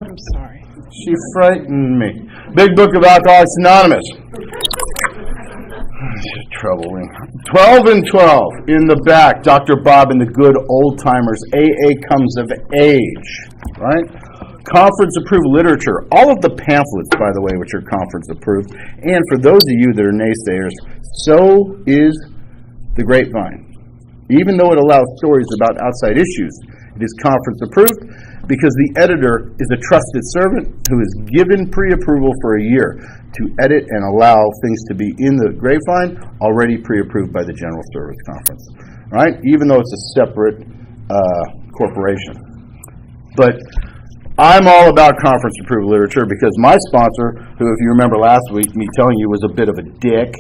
I'm sorry. She frightened me. Big Book of Alcoholics Anonymous. Troubling. 12 and 12 in the back. Dr. Bob and the good old timers. AA comes of age, right? Conference approved literature. All of the pamphlets, by the way, which are conference approved. And for those of you that are naysayers, so is the Grapevine. Even though it allows stories about outside issues, it is conference approved because the editor is a trusted servant who is given pre-approval for a year to edit and allow things to be in the Grapevine already pre-approved by the General Service Conference, right? Even though it's a separate corporation. But I'm all about conference-approved literature because my sponsor, who, if you remember last week, me telling you was a bit of a dick,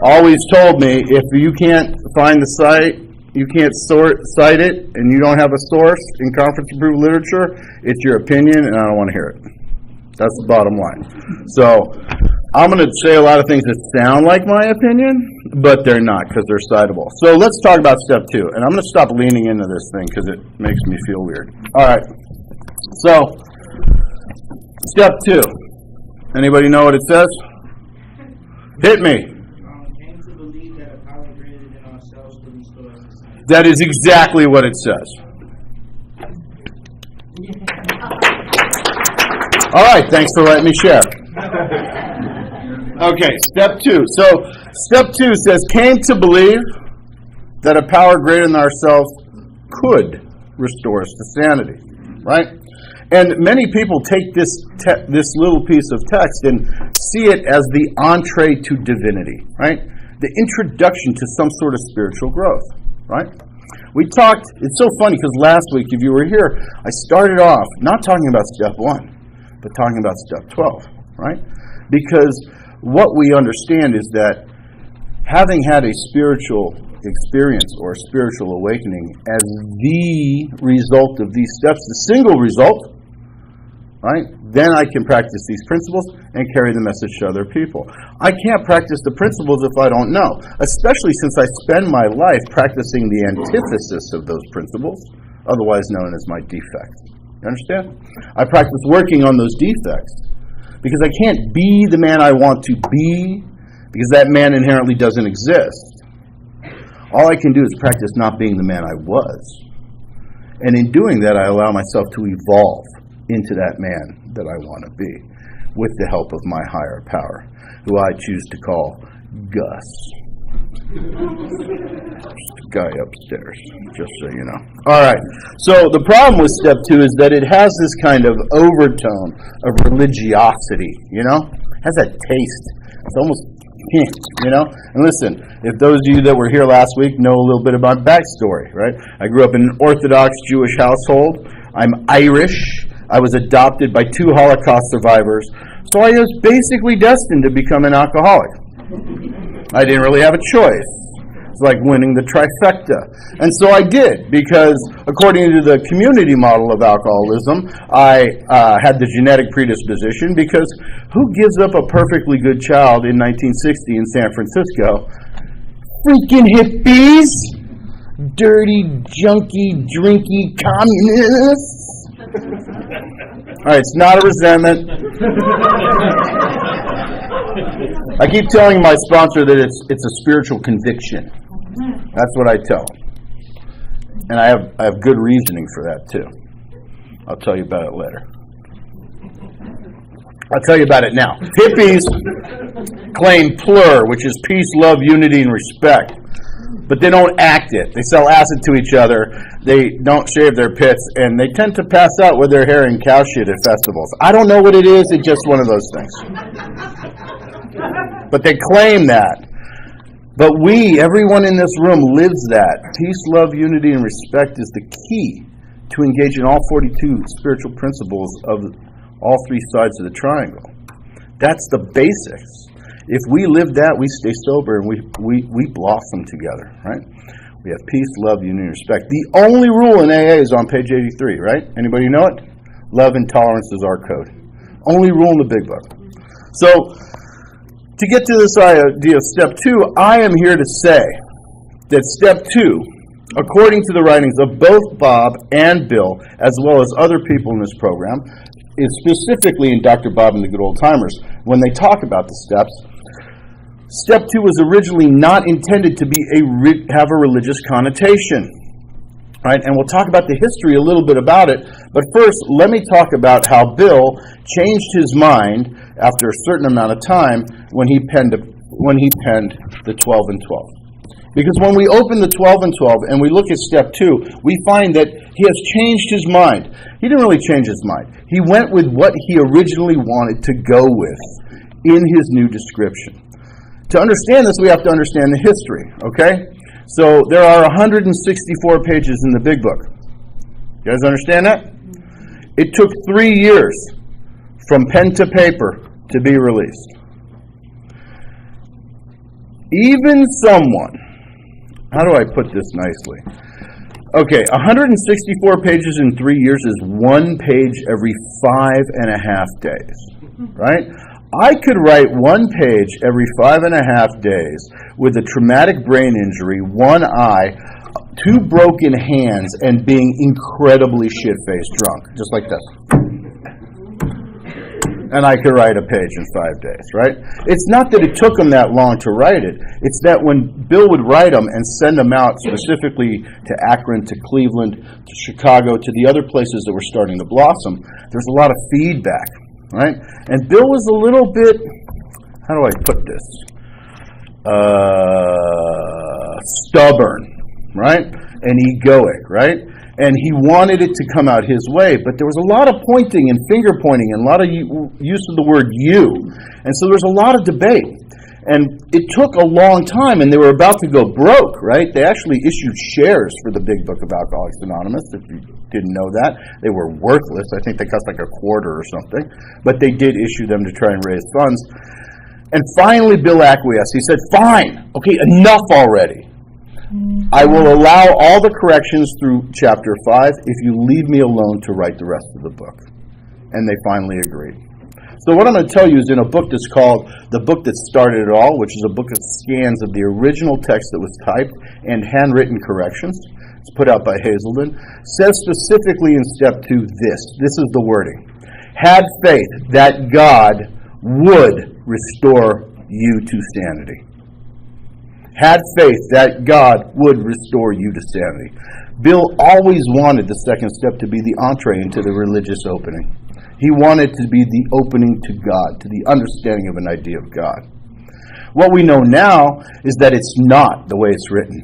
always told me if you can't find the site, you can't cite it, and you don't have a source in conference-approved literature, it's your opinion, and I don't want to hear it. That's the bottom line. So I'm going to say a lot of things that sound like my opinion, but they're not because they're citable. So let's talk about step 2, and I'm going to stop leaning into this thing because it makes me feel weird. All right. So step 2. Anybody know what it says? Hit me. That is exactly what it says. All right, thanks for letting me share. Okay, step 2. So, step 2 says, came to believe that a power greater than ourselves could restore us to sanity, right? And many people take this little piece of text and see it as the entree to divinity, right? The introduction to some sort of spiritual growth. Right? We talked, it's so funny because last week, if you were here, I started off not talking about step 1, but talking about step 12, right? Because what we understand is that having had a spiritual experience or spiritual awakening as the result of these steps, the single result, right? Then I can practice these principles and carry the message to other people. I can't practice the principles if I don't know, especially since I spend my life practicing the antithesis of those principles, otherwise known as my defects. You understand? I practice working on those defects because I can't be the man I want to be because that man inherently doesn't exist. All I can do is practice not being the man I was. And in doing that, I allow myself to evolve into that man that I want to be with the help of my higher power, who I choose to call Gus. Just the guy upstairs, just so you know. All right, so the problem with step 2 is that it has this kind of overtone of religiosity, you know? It has that taste. It's almost, you know? And listen, if those of you that were here last week know a little bit about backstory, right? I grew up in an Orthodox Jewish household. I'm Irish. I was adopted by 2 Holocaust survivors, so I was basically destined to become an alcoholic. I didn't really have a choice. It's like winning the trifecta. And so I did, because according to the community model of alcoholism, I had the genetic predisposition, because who gives up a perfectly good child in 1960 in San Francisco? Freaking hippies! Dirty, junky, drinky communists! All right, it's not a resentment. I keep telling my sponsor that it's a spiritual conviction. That's what I tell him. And I have good reasoning for that too. I'll tell you about it later. I'll tell you about it now. Hippies claim plur, which is peace, love, unity, and respect. But they don't act it. They sell acid to each other. They don't shave their pits. And they tend to pass out with their hair in cow shit at festivals. I don't know what it is. It's just one of those things. But they claim that. But everyone in this room lives that. Peace, love, unity, and respect is the key to engage in all 42 spiritual principles of all 3 sides of the triangle. That's the basics. If we live that, we stay sober and we blossom together, right? We have peace, love, unity, and respect. The only rule in AA is on page 83, right? Anybody know it? Love and tolerance is our code. Only rule in the big book. So, to get to this idea of step 2, I am here to say that step 2 according to the writings of both Bob and Bill, as well as other people in this program, is specifically in Dr. Bob and the Good Old Timers, when they talk about the steps, step 2 was originally not intended to be have a religious connotation. Right? And we'll talk about the history a little bit about it, but first let me talk about how Bill changed his mind after a certain amount of time when he penned the 12 and 12. Because when we open the 12 and 12 and we look at step 2, we find that he has changed his mind. He didn't really change his mind. He went with what he originally wanted to go with in his new description. To understand this, we have to understand the history, okay? So there are 164 pages in the big book. You guys understand that? It took 3 years from pen to paper to be released. Even someone, how do I put this nicely? Okay, 164 pages in 3 years is 1 page every 5.5 days, right? I could write 1 page every 5.5 days with a traumatic brain injury, 1 eye, 2 broken hands, and being incredibly shit-faced drunk, just like this. And I could write a page in 5 days, right? It's not that it took him that long to write it. It's that when Bill would write them and send them out specifically to Akron, to Cleveland, to Chicago, to the other places that were starting to blossom, there's a lot of feedback. Right? And Bill was a little bit, how do I put this? Stubborn, right? And egoic, right? And he wanted it to come out his way, but there was a lot of pointing and finger pointing and a lot of use of the word you. And so there was a lot of debate. And it took a long time, and they were about to go broke, right? They actually issued shares for the Big Book of Alcoholics Anonymous, if you didn't know that. They were worthless. I think they cost like $0.25 or something. But they did issue them to try and raise funds. And finally, Bill acquiesced. He said, fine, okay, enough already. I will allow all the corrections through chapter 5 if you leave me alone to write the rest of the book. And they finally agreed. So what I'm going to tell you is in a book that's called The Book That Started It All, which is a book of scans of the original text that was typed and handwritten corrections. It's put out by Hazelden. Says specifically in step 2 this. This is the wording. Had faith that God would restore you to sanity. Had faith that God would restore you to sanity. Bill always wanted the second step to be the entree into the religious opening. He wanted to be the opening to God, to the understanding of an idea of God. What we know now is that it's not the way it's written.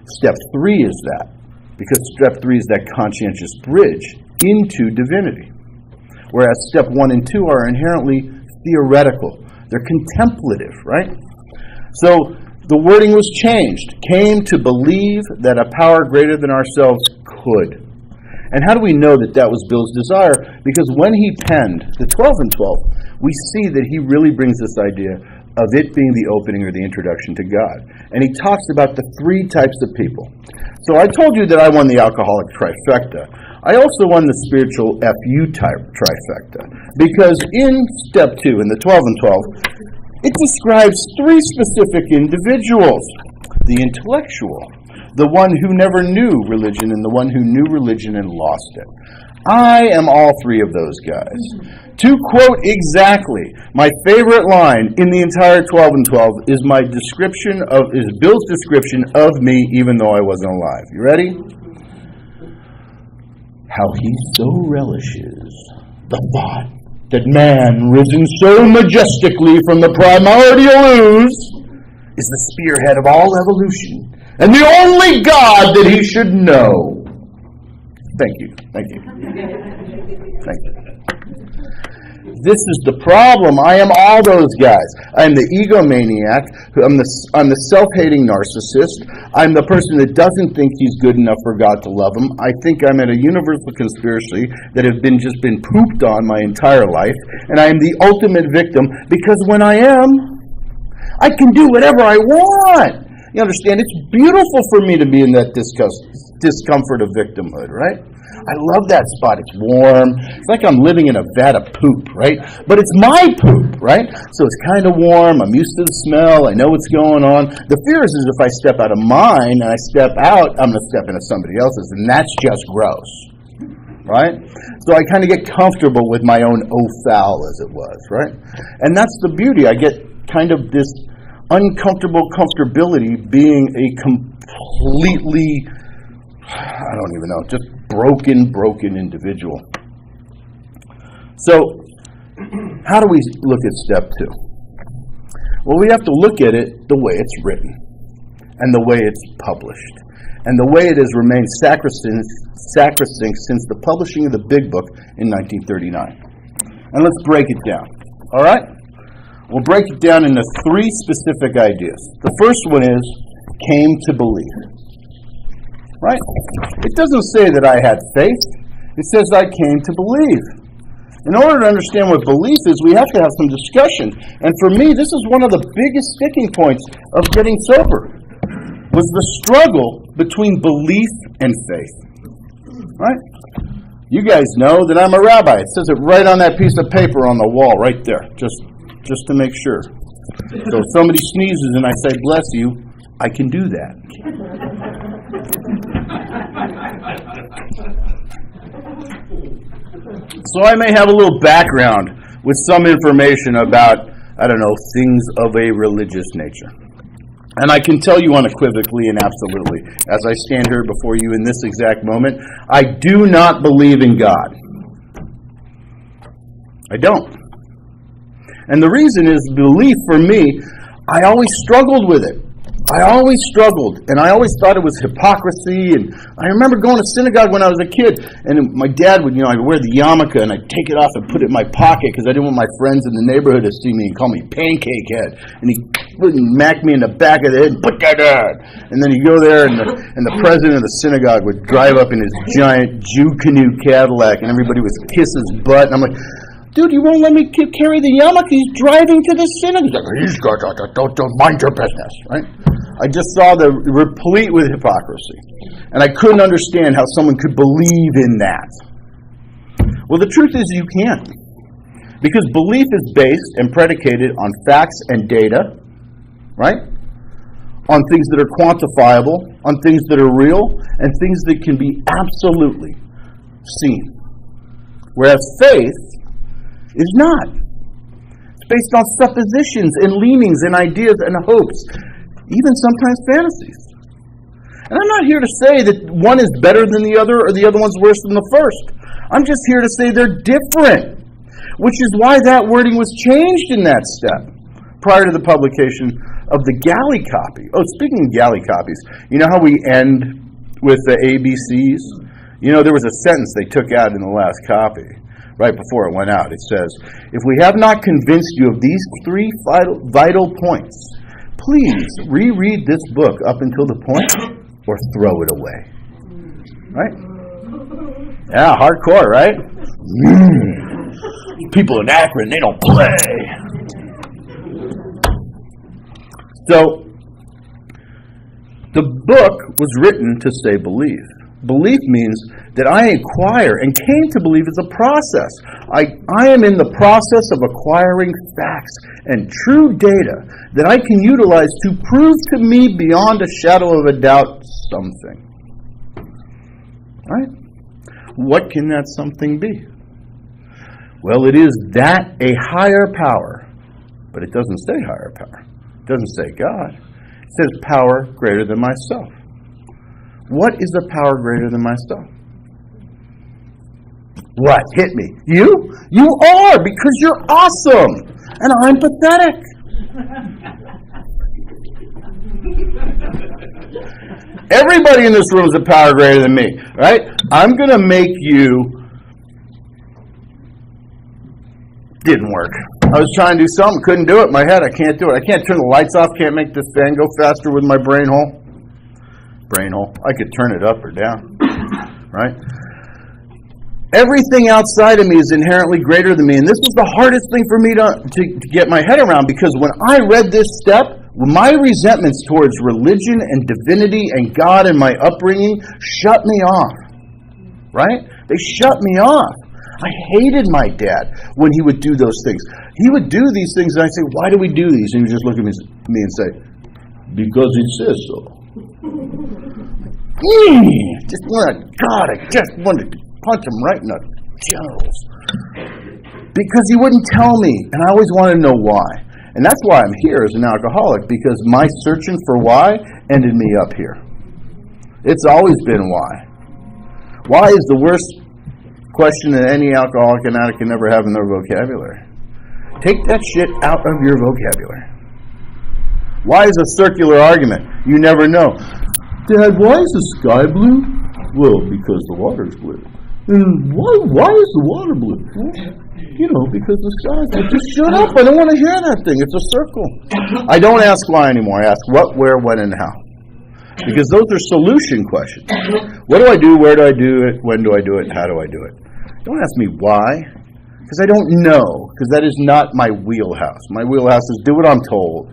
Step 3 is that, because step 3 is that conscientious bridge into divinity. Whereas step 1 and 2 are inherently theoretical. They're contemplative, right? So the wording was changed. Came to believe that a power greater than ourselves could. And how do we know that that was Bill's desire? Because when he penned the 12 and 12, we see that he really brings this idea of it being the opening or the introduction to God. And he talks about the 3 types of people. So I told you that I won the alcoholic trifecta. I also won the spiritual FU type trifecta. Because in step 2, in the 12 and 12, it describes 3 specific individuals. The intellectual, the one who never knew religion, and the one who knew religion and lost it. I am all 3 of those guys. To quote exactly, my favorite line in the entire 12 and 12 is Bill's description of me, even though I wasn't alive. You ready? How he so relishes the thought that man, risen so majestically from the primordial ooze, is the spearhead of all evolution, and the only God that he should know. Thank you. Thank you. Thank you. This is the problem. I am all those guys. I'm the egomaniac. I'm the self-hating narcissist. I'm the person that doesn't think he's good enough for God to love him. I think I'm at a universal conspiracy that have been pooped on my entire life, and I am the ultimate victim because when I am, I can do whatever I want. You understand? It's beautiful for me to be in that discomfort of victimhood, right? I love that spot. It's warm. It's like I'm living in a vat of poop, right? But it's my poop, right? So it's kind of warm. I'm used to the smell. I know what's going on. The fear is if I step out of mine and I step out, I'm going to step into somebody else's, and that's just gross, right? So I kind of get comfortable with my own foul, as it was, right? And that's the beauty. I get kind of this uncomfortable comfortability being a completely, I don't even know, just broken individual. So, how do we look at step 2? Well, we have to look at it the way it's written, and the way it's published, and the way it has remained sacrosanct since the publishing of the Big Book in 1939. And let's break it down. All right? We'll break it down into 3 specific ideas. The first one is, came to believe. Right? It doesn't say that I had faith. It says I came to believe. In order to understand what belief is, we have to have some discussion. And for me, this is one of the biggest sticking points of getting sober, was the struggle between belief and faith. Right? You guys know that I'm a rabbi. It says it right on that piece of paper on the wall, right there, just to make sure. So if somebody sneezes and I say, bless you, I can do that. So I may have a little background with some information about, I don't know, things of a religious nature. And I can tell you unequivocally and absolutely, as I stand here before you in this exact moment, I do not believe in God. I don't. And the reason is belief for me, I always struggled with it. I always struggled, and I always thought it was hypocrisy. And I remember going to synagogue when I was a kid, and my dad would, I'd wear the yarmulke, and I'd take it off and put it in my pocket because I didn't want my friends in the neighborhood to see me and call me pancake head. And he wouldn't mack me in the back of the head and put that on. And then he'd go there, and the president of the synagogue would drive up in his giant Jew canoe Cadillac, and everybody would kiss his butt. And I'm like, dude, you won't let me carry the yarmulke. He's driving to the synagogue. He's got, don't mind your business, right? I just saw the replete with hypocrisy. And I couldn't understand how someone could believe in that. Well, the truth is you can't. Because belief is based and predicated on facts and data, right? On things that are quantifiable, on things that are real, and things that can be absolutely seen. Whereas faith is not. It's based on suppositions and leanings and ideas and hopes, even sometimes fantasies. And I'm not here to say that one is better than the other or the other one's worse than the first. I'm just here to say they're different, which is why that wording was changed in that step prior to the publication of the galley copy. Oh, speaking of galley copies, you know how we end with the ABCs? There was a sentence they took out in the last copy. Right before it went out, it says, if we have not convinced you of these 3 vital points, please reread this book up until the point or throw it away. Right? Yeah, hardcore, right? People in Akron, they don't play. So, the book was written to say believe. Belief means that I inquire, and came to believe is a process. I am in the process of acquiring facts and true data that I can utilize to prove to me beyond a shadow of a doubt something. Right? What can that something be? Well, it is that a higher power, but it doesn't say higher power. It doesn't say God. It says power greater than myself. What is a power greater than myself? What? Hit me. You? You are, because you're awesome. And I'm pathetic. Everybody in this room is a power greater than me, right? I'm going to make you... Didn't work. I was trying to do something, couldn't do it in my head. I can't do it. I can't turn the lights off, can't make this fan go faster with my brain hole. I could turn it up or down, right? Everything outside of me is inherently greater than me, and this was the hardest thing for me to get my head around, because when I read this step, My resentments towards religion and divinity and God and my upbringing shut me off. Right? They shut me off. I hated my dad when he would do those things. He would do these things, and I'd say, why do we do these? And he would just look at me and say, because it says so. I just wanted to punch him right in the genitals. Because he wouldn't tell me, and I always wanted to know why. And that's why I'm here as an alcoholic, because my searching for why ended me up here. It's always been why. Why is the worst question that any alcoholic and addict can ever have in their vocabulary. Take that shit out of your vocabulary. Why is a circular argument? You never know. Dad, why is the sky blue? Well, because the water's blue. And why is the water blue? Well, because the sky's blue. Just shut up. I don't want to hear that thing. It's a circle. I don't ask why anymore. I ask what, where, when, and how. Because those are solution questions. What do I do? Where do I do it? When do I do it? How do I do it? Don't ask me why, because I don't know, because that is not my wheelhouse. My wheelhouse is do what I'm told,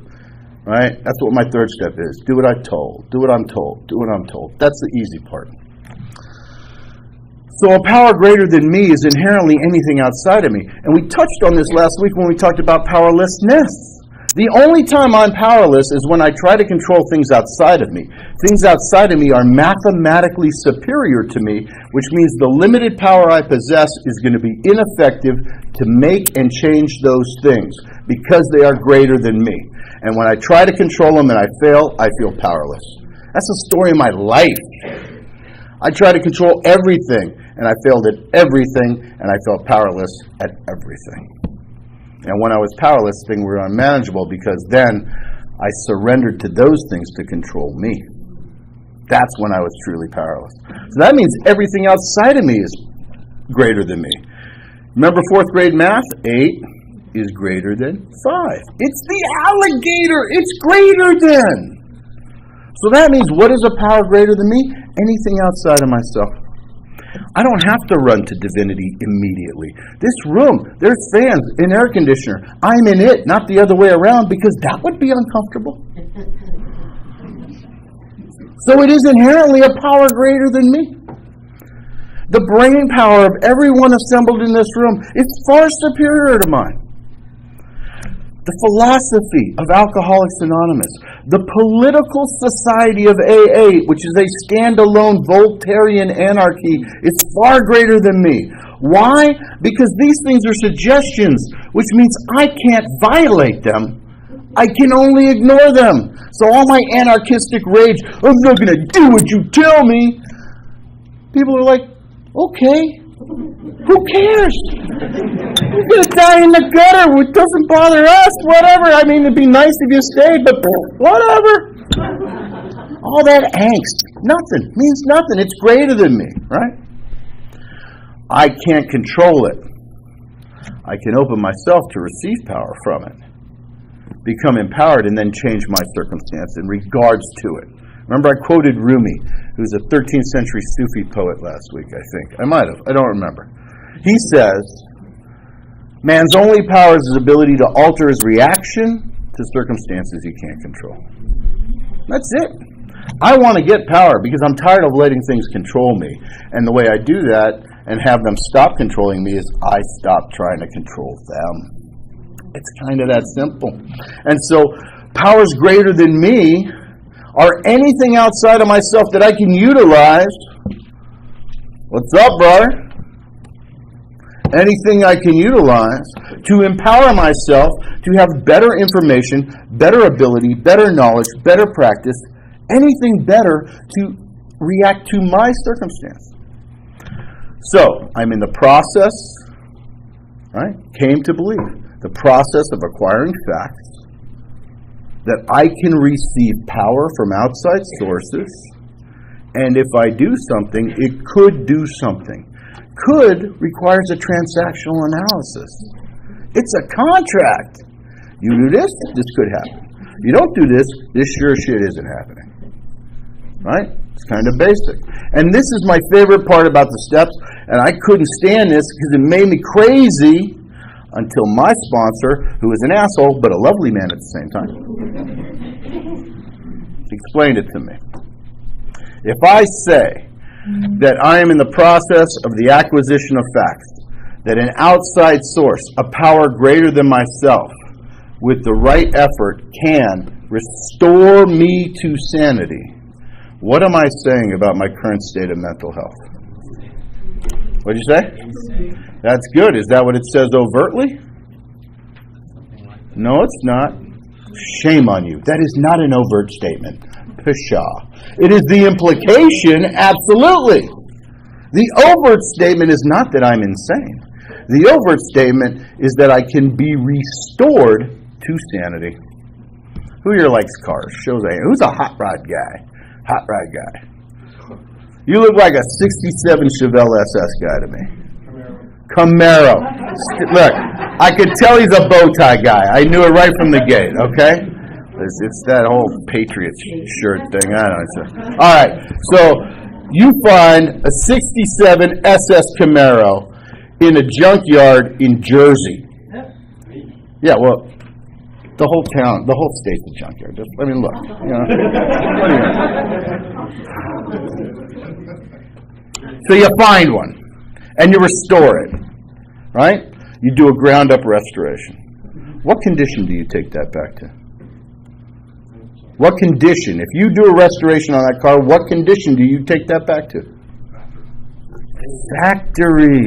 right? That's what my third step is. Do what I'm told. Do what I'm told. Do what I'm told. That's the easy part. So a power greater than me is inherently anything outside of me. And we touched on this last week when we talked about powerlessness. The only time I'm powerless is when I try to control things outside of me. Things outside of me are mathematically superior to me, which means the limited power I possess is going to be ineffective to make and change those things because they are greater than me. And when I try to control them and I fail, I feel powerless. That's the story of my life. I tried to control everything, and I failed at everything, and I felt powerless at everything. And when I was powerless, things were unmanageable because then I surrendered to those things to control me. That's when I was truly powerless. So that means everything outside of me is greater than me. Remember 4th grade math? 8 is greater than 5. It's the alligator. It's greater than. So that means what is a power greater than me? Anything outside of myself. I don't have to run to divinity immediately. This room, there's fans, an air conditioner. I'm in it, not the other way around, because that would be uncomfortable. So it is inherently a power greater than me. The brain power of everyone assembled in this room is far superior to mine. The philosophy of Alcoholics Anonymous, the political society of AA, which is a standalone Voltairean anarchy, is far greater than me. Why? Because these things are suggestions, which means I can't violate them. I can only ignore them. So all my anarchistic rage, I'm not going to do what you tell me. People are like, okay, who cares? You're going to die in the gutter. It doesn't bother us. Whatever. I mean, it'd be nice if you stayed, but whatever. All that angst, nothing. Means nothing. It's greater than me, right? I can't control it. I can open myself to receive power from it. Become empowered and then change my circumstance in regards to it. Remember, I quoted Rumi, who's a 13th century Sufi poet last week, I think. I might have. I don't remember. He says, man's only power is his ability to alter his reaction to circumstances he can't control. That's it. I want to get power because I'm tired of letting things control me. And the way I do that and have them stop controlling me is I stop trying to control them. It's kind of that simple. And so powers greater than me are anything outside of myself that I can utilize. What's up, brother? Anything I can utilize to empower myself to have better information, better ability, better knowledge, better practice, anything better to react to my circumstance. So, I'm in the process, right? Came to believe. The process of acquiring facts that I can receive power from outside sources, and if I do something, it could do something. Could requires a transactional analysis. It's a contract. You do this, this could happen. You don't do this, this sure shit isn't happening. Right? It's kind of basic. And this is my favorite part about the steps, and I couldn't stand this because it made me crazy until my sponsor, who is an asshole, but a lovely man at the same time, Explain it to me. If I say that I am in the process of the acquisition of facts, that an outside source, a power greater than myself, with the right effort can restore me to sanity, what am I saying about my current state of mental health? What did you say? That's good. Is that what it says overtly? No, it's not. Shame on you. That is not an overt statement. Pshaw. It is the implication, absolutely. The overt statement is not that I'm insane. The overt statement is that I can be restored to sanity. Who here likes cars? Shows a who's a hot rod guy? Hot rod guy. You look like a 67 Chevelle SS guy to me. Camaro. Look, I could tell he's a bow tie guy. I knew it right from the gate, okay? It's that whole Patriots shirt thing. I don't know. All right, so you find a 67 SS Camaro in a junkyard in Jersey. Yeah, well, the whole town, the whole state's a junkyard. Just, I mean, look. You know. So you find one, and you restore it, right? You do a ground-up restoration. What condition do you take that back to? What condition? If you do a restoration on that car, what condition do you take that back to? Factory.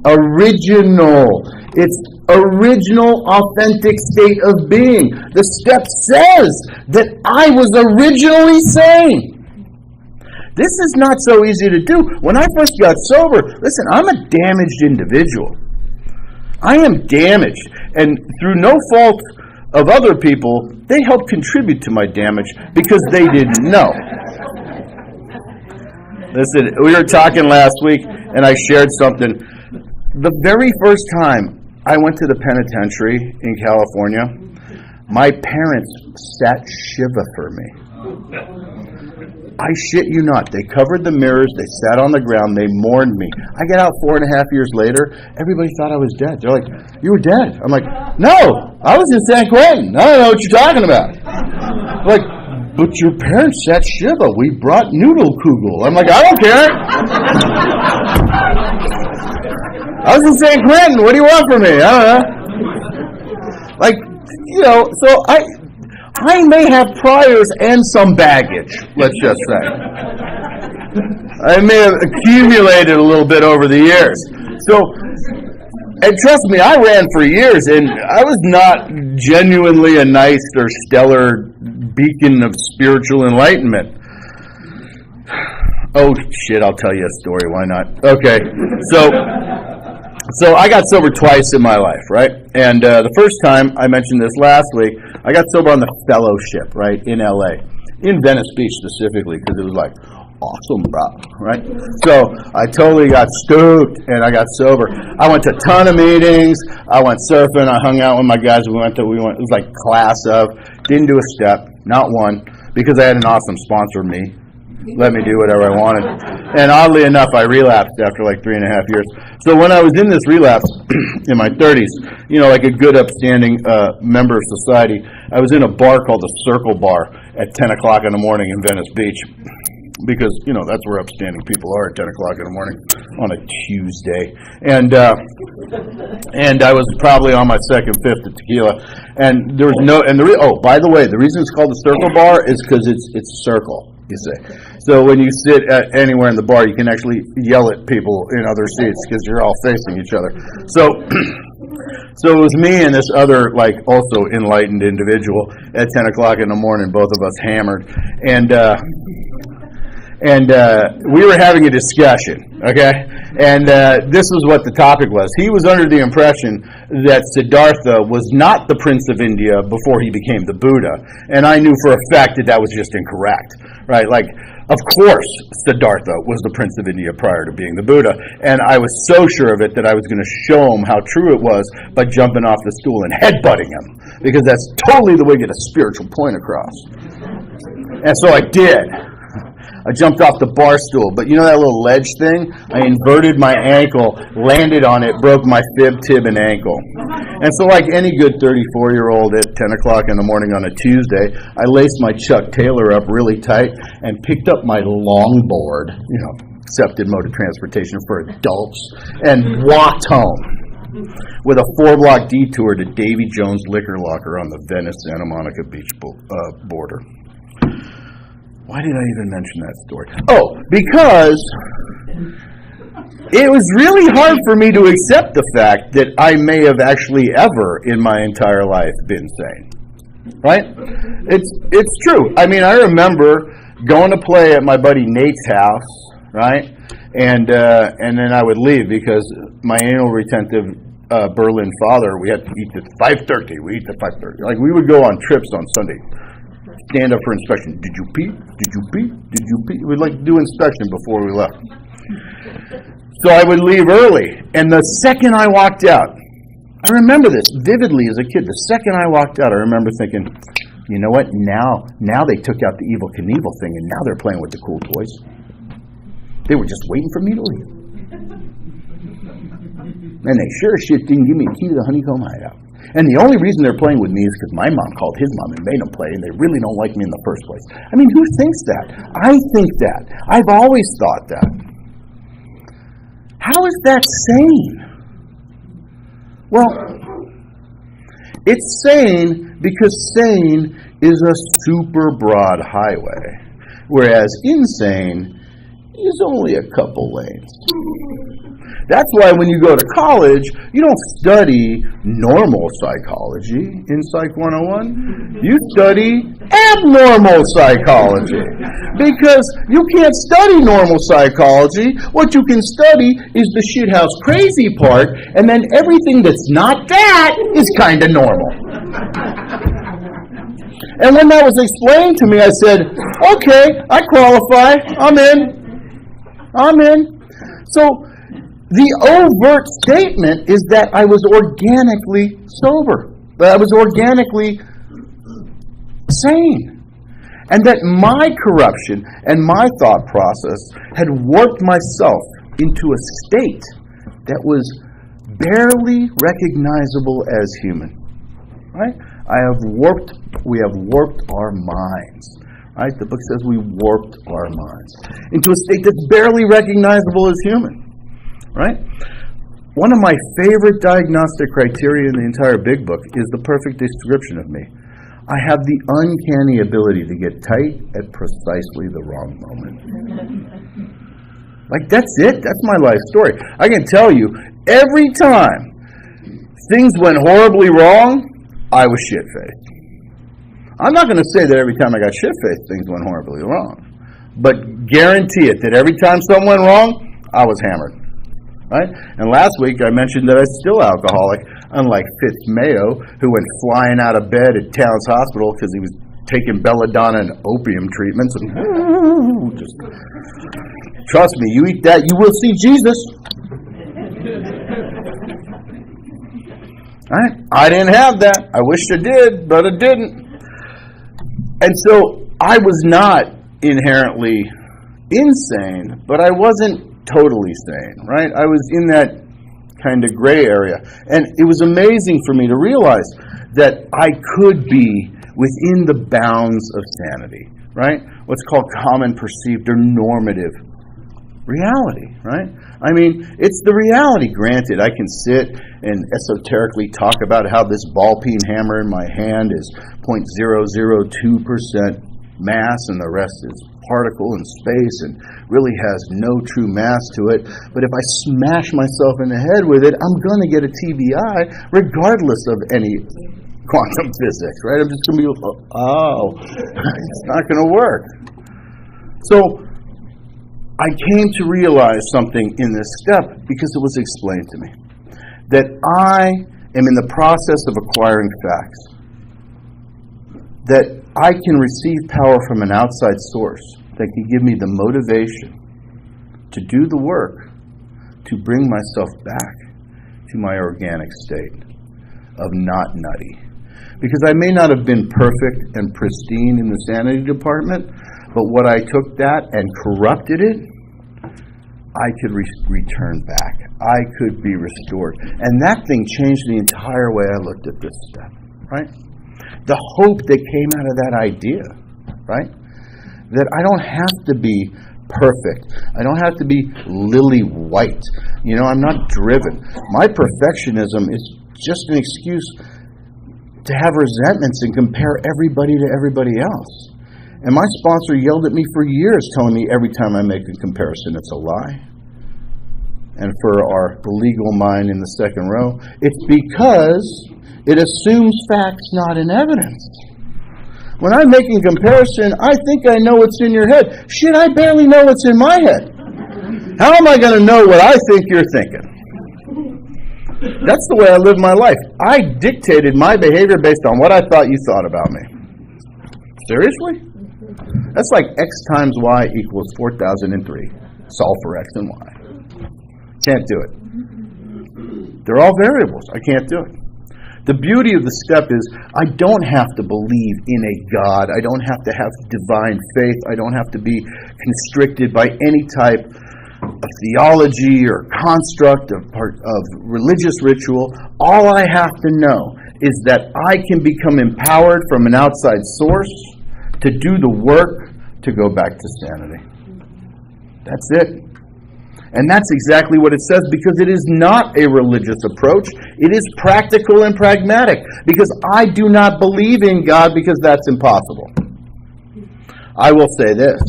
Original. It's original, authentic state of being. The step says that I was originally sane. This is not so easy to do. When I first got sober, listen, I'm a damaged individual. I am damaged. And through no fault of other people, they helped contribute to my damage because they didn't know. Listen, we were talking last week, and I shared something. The very first time I went to the penitentiary in California, my parents sat Shiva for me. I shit you not. They covered the mirrors. They sat on the ground. They mourned me. I get out 4.5 years later. Everybody thought I was dead. They're like, "You were dead." I'm like, "No, I was in San Quentin. I don't know what you're talking about." Like, "But your parents sat Shiva. We brought noodle kugel." I'm like, "I don't care. I was in San Quentin. What do you want from me? I don't know." Like, you know, so I may have priors and some baggage, let's just say. I may have accumulated a little bit over the years. So, and trust me, I ran for years, and I was not genuinely a nice or stellar beacon of spiritual enlightenment. Oh, shit, I'll tell you a story. Why not? Okay, so I got sober twice in my life, right? And the first time, I mentioned this last week, I got sober on the fellowship, right, in L.A., in Venice Beach specifically, because it was like, awesome, bro, right? So I totally got stoked, and I got sober. I went to a ton of meetings. I went surfing. I hung out with my guys. It was like class of. Didn't do a step, not one, because I had an awesome sponsor, me. Let me do whatever I wanted. And oddly enough, I relapsed after like 3.5 years. So when I was in this relapse in my 30s, you know, like a good upstanding member of society, I was in a bar called the Circle Bar at 10 o'clock in the morning in Venice Beach. Because, you know, that's where upstanding people are at 10 o'clock in the morning on a Tuesday. And I was probably on my second, fifth of tequila. And there was no, and by the way, the reason it's called the Circle Bar is because it's circle. You say. So when you sit at anywhere in the bar, you can actually yell at people in other seats because you're all facing each other. So it was me and this other, like, also enlightened individual at 10 o'clock in the morning, both of us hammered. And we were having a discussion, okay? And this was what the topic was. He was under the impression that Siddhartha was not the Prince of India before he became the Buddha. And I knew for a fact that was just incorrect, right? Like, of course, Siddhartha was the Prince of India prior to being the Buddha. And I was so sure of it that I was going to show him how true it was by jumping off the stool and headbutting him. Because that's totally the way to get a spiritual point across. And so I did. I jumped off the bar stool, but you know that little ledge thing? I inverted my ankle, landed on it, broke my fib, tib, and ankle. And so like any good 34-year-old at 10 o'clock in the morning on a Tuesday, I laced my Chuck Taylor up really tight and picked up my longboard, accepted mode of transportation for adults, and walked home with a 4-block detour to Davy Jones Liquor Locker on the Venice-Santa Monica Beach border. Why did I even mention that story? Oh, because it was really hard for me to accept the fact that I may have actually ever in my entire life been sane. Right? It's true. I mean, I remember going to play at my buddy Nate's house, right? And then I would leave because my anal retentive Berlin father, we had to eat at 5:30. We eat at 5:30. Like, we would go on trips on Sunday. Stand up for inspection. Did you pee? Did you pee? Did you pee? We'd like to do inspection before we left. So I would leave early. And the second I walked out, I remember this vividly as a kid. The second I walked out, I remember thinking, you know what? Now they took out the Evel Knievel thing, and now they're playing with the cool toys. They were just waiting for me to leave. And they sure as shit didn't give me a key to the Honeycomb Hideout. And the only reason they're playing with me is because my mom called his mom and made them play, and they really don't like me in the first place. I mean, who thinks that? I think that. I've always thought that. How is that sane? Well, it's sane because sane is a super broad highway, whereas insane is only a couple lanes. That's why when you go to college, you don't study normal psychology in Psych 101. You study abnormal psychology. Because you can't study normal psychology. What you can study is the shithouse crazy part, and then everything that's not that is kind of normal. And when that was explained to me, I said, okay, I qualify. I'm in. So the overt statement is that I was organically sober, that I was organically sane, and that my corruption and my thought process had warped myself into a state that was barely recognizable as human. Right? We have warped our minds. Right? The book says we warped our minds into a state that's barely recognizable as human. Right? One of my favorite diagnostic criteria in the entire big book is the perfect description of me. I have the uncanny ability to get tight at precisely the wrong moment. Like, that's it. That's my life story. I can tell you, every time things went horribly wrong, I was shit-faced. I'm not going to say that every time I got shit-faced, things went horribly wrong. But guarantee it that every time something went wrong, I was hammered. Right? And last week I mentioned that I was still alcoholic, unlike Fitzmayo, who went flying out of bed at Towns Hospital because he was taking belladonna and opium treatments. And just trust me, you eat that, you will see Jesus. Right? I didn't have that. I wish I did, but I didn't. And so I was not inherently insane, but I wasn't totally sane, right? I was in that kind of gray area. And it was amazing for me to realize that I could be within the bounds of sanity, right? What's called common perceived or normative reality, right? I mean, it's the reality. Granted, I can sit and esoterically talk about how this ball-peen hammer in my hand is 0.002% mass and the rest is particle and space and really has no true mass to it. But if I smash myself in the head with it, I'm going to get a TBI regardless of any quantum physics, right? I'm just going to be, it's not going to work. So I came to realize something in this step because it was explained to me. That I am in the process of acquiring facts. That I can receive power from an outside source that can give me the motivation to do the work to bring myself back to my organic state of not nutty. Because I may not have been perfect and pristine in the sanity department, But what I took that and corrupted it, I could return back. I could be restored. And that thing changed the entire way I looked at this step, right? The hope that came out of that idea, right? That I don't have to be perfect. I don't have to be lily white. I'm not driven. My perfectionism is just an excuse to have resentments and compare everybody to everybody else. And my sponsor yelled at me for years, telling me every time I make a comparison, it's a lie. And for our legal mind in the second row, it's because it assumes facts, not in evidence. When I'm making comparison, I think I know what's in your head. Shit, I barely know what's in my head. How am I going to know what I think you're thinking? That's the way I live my life. I dictated my behavior based on what I thought you thought about me. Seriously? That's like x times y equals 4,003. Solve for x and y. Can't do it. They're all variables. I can't do it. The beauty of the step is I don't have to believe in a God. I don't have to have divine faith. I don't have to be constricted by any type of theology or construct of religious ritual. All I have to know is that I can become empowered from an outside source to do the work to go back to sanity. That's it. And that's exactly what it says, because it is not a religious approach. It is practical and pragmatic, because I do not believe in God, because that's impossible. I will say this.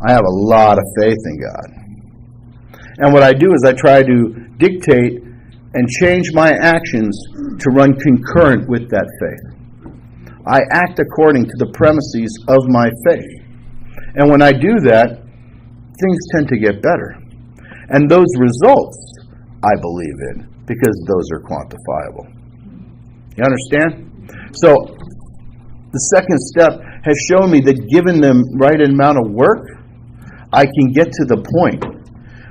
I have a lot of faith in God. And what I do is I try to dictate and change my actions to run concurrent with that faith. I act according to the premises of my faith. And when I do that, things tend to get better. And those results, I believe in, because those are quantifiable. You understand? So, the second step has shown me that given the right amount of work, I can get to the point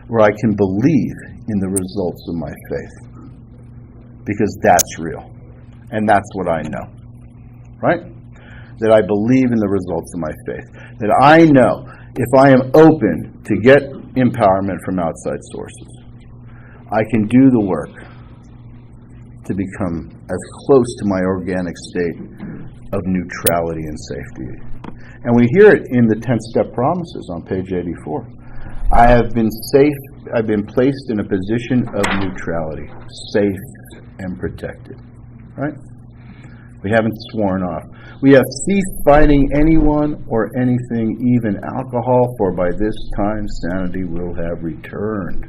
where I can believe in the results of my faith. Because that's real. And that's what I know. Right? That I believe in the results of my faith. That I know if I am open to get empowerment from outside sources, I can do the work to become as close to my organic state of neutrality and safety. And we hear it in the 10-step promises on page 84. I have been safe, I've been placed in a position of neutrality, safe and protected. Right? We haven't sworn off. We have ceased fighting anyone or anything, even alcohol, for by this time sanity will have returned.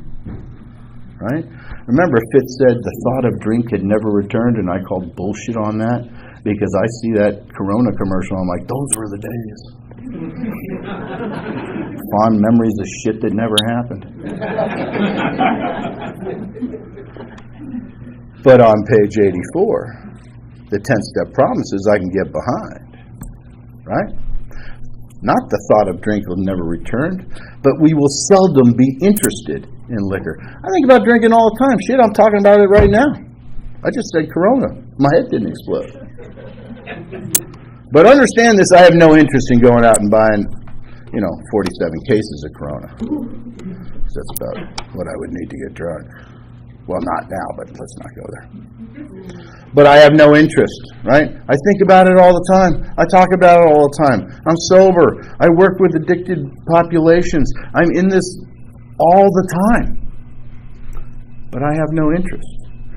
Right? Remember, Fitz said the thought of drink had never returned, and I called bullshit on that because I see that Corona commercial. I'm like, those were the days. Fond memories of shit that never happened. But on page 84, the 10-step promises I can get behind. Right? Not the thought of drink will never return, but we will seldom be interested in liquor. I think about drinking all the time. Shit, I'm talking about it right now. I just said Corona. My head didn't explode. But understand this, I have no interest in going out and buying, 47 cases of Corona. That's about what I would need to get drunk. Well, not now, but let's not go there. But I have no interest, right? I think about it all the time. I talk about it all the time. I'm sober. I work with addicted populations. I'm in this all the time. But I have no interest.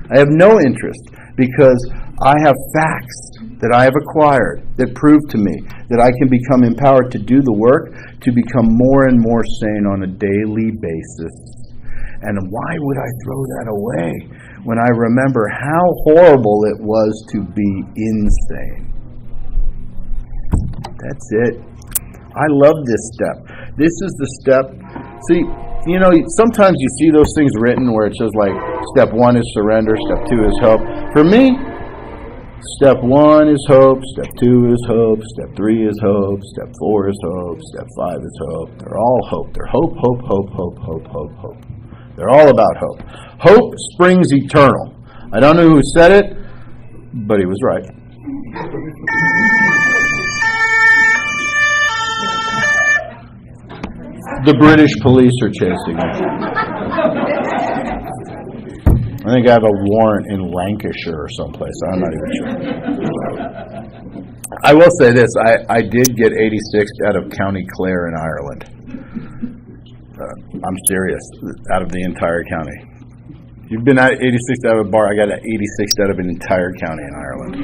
I have no interest because I have facts that I have acquired that prove to me that I can become empowered to do the work, to become more and more sane on a daily basis. And why would I throw that away when I remember how horrible it was to be insane? That's it. I love this step. This is the step. See, sometimes you see those things written where it says like, step 1 is surrender, step 2 is hope. For me, step 1 is hope, step 2 is hope, step 3 is hope, step 4 is hope, step 5 is hope. They're all hope. They're hope, hope, hope, hope, hope, hope, hope. They're all about hope. Hope springs eternal. I don't know who said it, but he was right. The British police are chasing me. I think I have a warrant in Lancashire or someplace. I'm not even sure. I will say this. I did get 86th out of County Clare in Ireland. I'm serious. Out of the entire county. You've been at 86th out of a bar. I got an 86th out of an entire county in Ireland.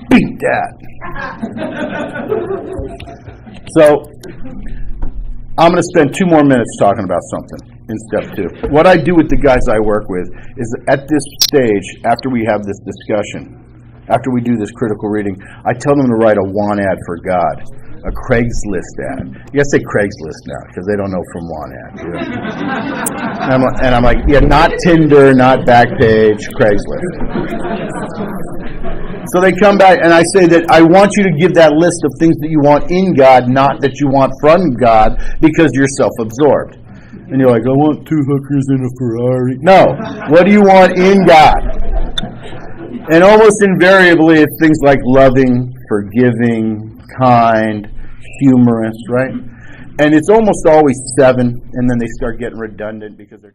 Beat that. So, I'm going to spend 2 more minutes talking about something in step 2. What I do with the guys I work with is at this stage, after we have this discussion, after we do this critical reading, I tell them to write a want ad for God, a Craigslist ad. You gotta say Craigslist now, because they don't know from want ad. You know? And I'm like, yeah, not Tinder, not Backpage, Craigslist. So they come back, and I say that I want you to give that list of things that you want in God, not that you want from God, because you're self-absorbed. And you're like, I want 2 hookers in a Ferrari. No. What do you want in God? And almost invariably, it's things like loving, forgiving, kind, humorous, right? And it's almost always 7, and then they start getting redundant because they're